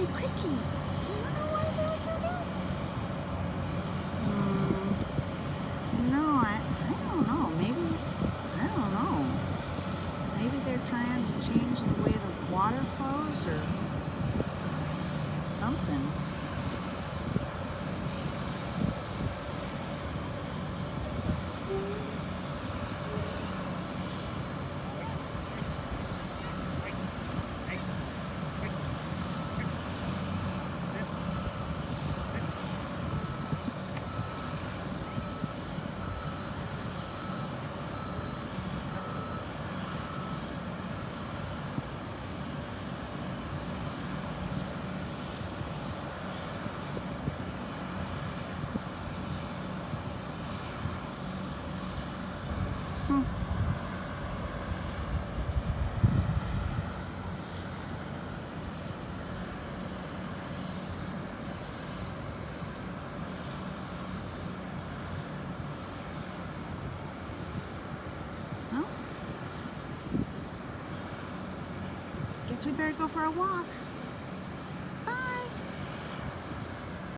Hey, Cricky, do you know why they would do this? No, I don't know. I don't know. Maybe they're trying to change the way the water flows or something. Hmm. Well, guess we better go for a walk.